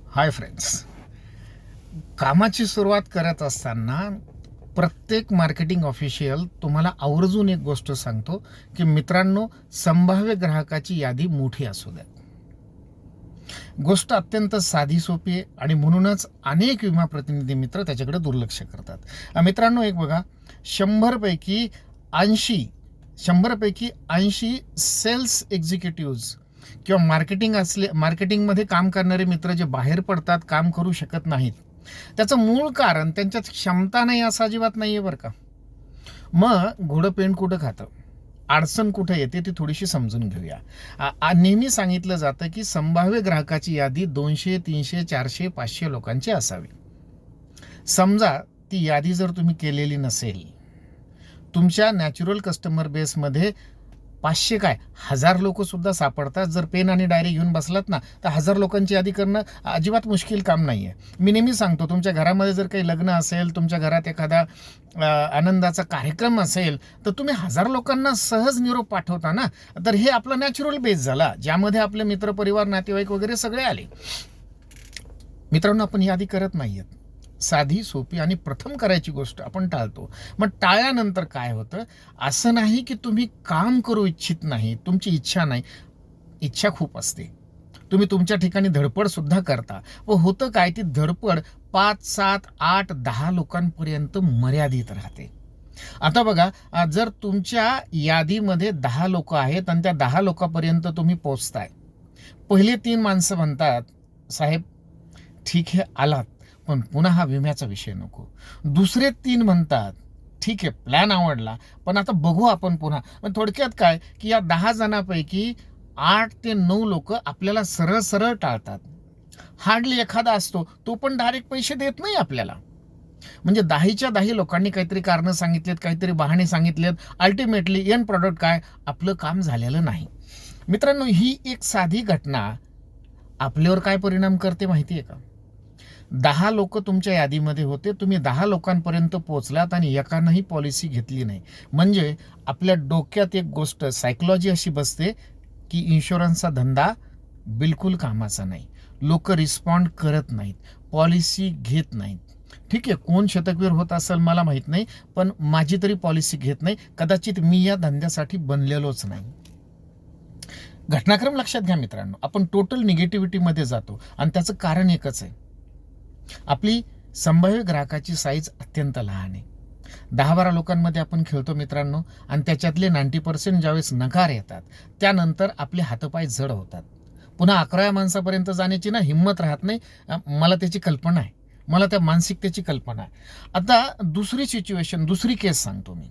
Hi friends, कामाची सुरुवात करत असताना प्रत्येक मार्केटिंग ऑफिशियल तुम्हाला आवर्जून एक गोष्ट सांगतो की मित्रांनो, संभाव्य ग्राहकाची यादी मोठी असू द्या. गोष्ट अत्यंत साधी सोपी आहे आणि म्हणूनच अनेक विमा प्रतिनिधी मित्र त्याच्याकडे दुर्लक्ष करतात. मित्रांनो, एक बघा, 100 पैकी 80 सेल्स एक्झिक्युटिव्ह किंवा मार्केटिंगमध्ये काम करणारे मित्र जे बाहेर पडतात, काम करू शकत नाहीत, त्याचं मूळ कारण त्यांच्यात क्षमता नाही असं अजिबात नाही आहे बरं का. मग घोडं पेंड कुठं खातं, अडचण कुठे येते ती थोडीशी समजून घेऊया. नेहमी सांगितलं जातं की संभाव्य ग्राहकाची यादी 200, 300, 400, 500 लोकांची असावी. समजा ती यादी जर तुम्ही केलेली नसेल, तुमच्या नॅचरल कस्टमर बेसमध्ये 500 काय 1000 लोक सुद्धा सापडतात. जर पेन आणि डायरी घेऊन बसलात ना, तर 1000 लोकांची यादी करणं अजिबात मुश्किल काम नाही आहे. मी नेहमी सांगतो, तुमच्या घरामध्ये जर काही लग्न असेल, तुमच्या घरात एखादा आनंदाचा कार्यक्रम असेल, तर तुम्ही 1000 लोकांना सहज निरोप पाठवता ना. तर हे आपला नॅचरल बेस झाला, ज्यामध्ये आपले मित्रपरिवार, नातेवाईक वगैरे सगळे आले. मित्रांनो, आपण यादी करत नाही आहेत. साधी सोपी आणि प्रथम करायची गोष्ट आपण टाळतो. मग टाळल्यानंतर काय होतं, असं नाही की तुम्ही काम करू इच्छित नाही, तुमची इच्छा नाही. इच्छा खूप असते, तुम्ही तुमच्या ठिकाणी धडपड सुद्धा करता. व होतं काय, ती धडपड 5, 7, 8, 10 लोकांपर्यंत मर्यादित राहते. आता बघा, जर तुमच्या यादीमध्ये 10 लोक आहेत आणि त्या 10 लोकांपर्यंत तुम्ही पोचताय, पहिले 3 माणसं म्हणतात, साहेब ठीक आहे आलात, पण पुन्हा हा विम्याचा विषय नको. दुसरे 3 म्हणतात, ठीक आहे प्लॅन आवडला, पण आता बघू आपण पुन्हा. पण थोडक्यात काय की या 10 जणांपैकी 8 ते 9 लोक आपल्याला सरळ सरळ टाळतात. हार्डली एखादा असतो, तो पण डायरेक्ट पैसे देत नाही आपल्याला. म्हणजे 10च्या 10 लोकांनी काहीतरी कारणं सांगितलेत, काहीतरी बहाणे सांगितलेत. अल्टिमेटली एंड प्रॉडक्ट काय, आपलं काम झालेलं नाही. मित्रांनो, ही एक साधी घटना आपल्यावर काय परिणाम करते माहिती आहे का. 10 लोक तुमच्या यादीमध्ये होते, तुम्ही 10 लोकांपर्यंत पोहोचलात आणि एकानंही पॉलिसी घेतली नाही. म्हणजे आपल्या डोक्यात एक गोष्ट, सायकोलॉजी अशी बसते की इन्शुरन्सचा धंदा बिलकुल कामाचा नाही. लोक रिस्पॉन्ड करत नाहीत, पॉलिसी घेत नाहीत. ठीक आहे, कोण शतकवीर होत असेल मला माहीत नाही, पण माझी तरी पॉलिसी घेत नाही. कदाचित मी या धंद्यासाठी बनलेलोच नाही. घटनाक्रम लक्षात घ्या मित्रांनो, आपण टोटल निगेटिव्हिटीमध्ये जातो आणि त्याचं कारण एकच आहे, आपली संभाव्य ग्राहकाची साईज अत्यंत लहान आहे. 10-12 लोकांमध्ये आपण खेळतो मित्रांनो, आणि त्याच्यातले 90% ज्यावेळेस नकार येतात, त्यानंतर आपले हातपाय जड होतात. पुन्हा 11व्या माणसापर्यंत जाण्याची ना हिंमत राहत नाही. मला त्याची कल्पना आहे, मला त्या मानसिकतेची कल्पना आहे. आता दुसरी सिच्युएशन, दुसरी केस सांगतो मी.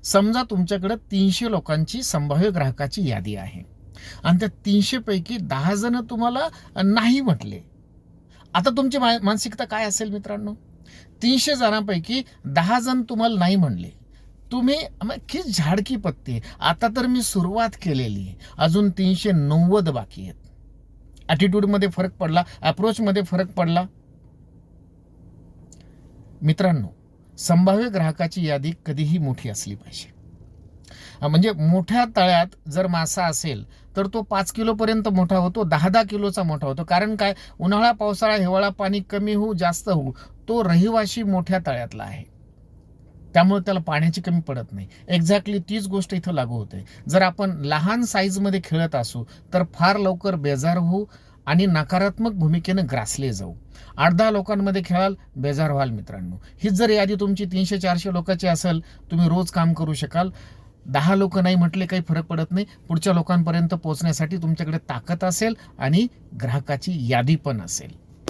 समजा तुमच्याकडे 300 लोकांची संभाव्य ग्राहकाची यादी आहे आणि त्या 300 पैकी 10 जण तुम्हाला नाही म्हटले. आता तुमची मानसिकता काय असेल मित्रांनो. 300 जणांपैकी 10 जण तुम्हाला नाही म्हणले, तुम्ही की झाडकी पत्ती, आता तर मी सुरुवात केलेली आहे, अजून 390 बाकी आहेत. ॲटिट्यूडमध्ये फरक पडला, अप्रोचमध्ये फरक पडला. मित्रांनो, संभाव्य ग्राहकाची यादी कधीही मोठी असली पाहिजे. म्हणजे मोठ्या तळ्यात जर मासा असेल तर तो 5 किलोपर्यंत मोठा होतो, 10-10 किलोचा मोठा होतो. कारण काय, उन्हाळा, पावसाळा, हिवाळा, पाणी कमी होऊ जास्त होऊ, तो रहिवाशी मोठ्या तळ्यातला आहे, त्यामुळे त्याला पाण्याची कमी पडत नाही. एक्झॅक्टली तीच गोष्ट इथं लागू होते. जर आपण लहान साईजमध्ये खेळत असू तर फार लवकर बेजार होऊ आणि नकारात्मक भूमिकेनं ग्रासले जाऊ. 8-10 लोकांमध्ये खेळाल, बेजार व्हाल मित्रांनो. हीच जर यादी तुमची 300-400 लोकांची असेल, तुम्ही रोज काम करू शकाल. 10 लोक नाही म्हटले काही फरक पडत नाही, पुढच्या लोकांपर्यंत पोहोचण्यासाठी तुमच्याकडे ताकद असेल आणि ग्राहकाची यादी पण असेल.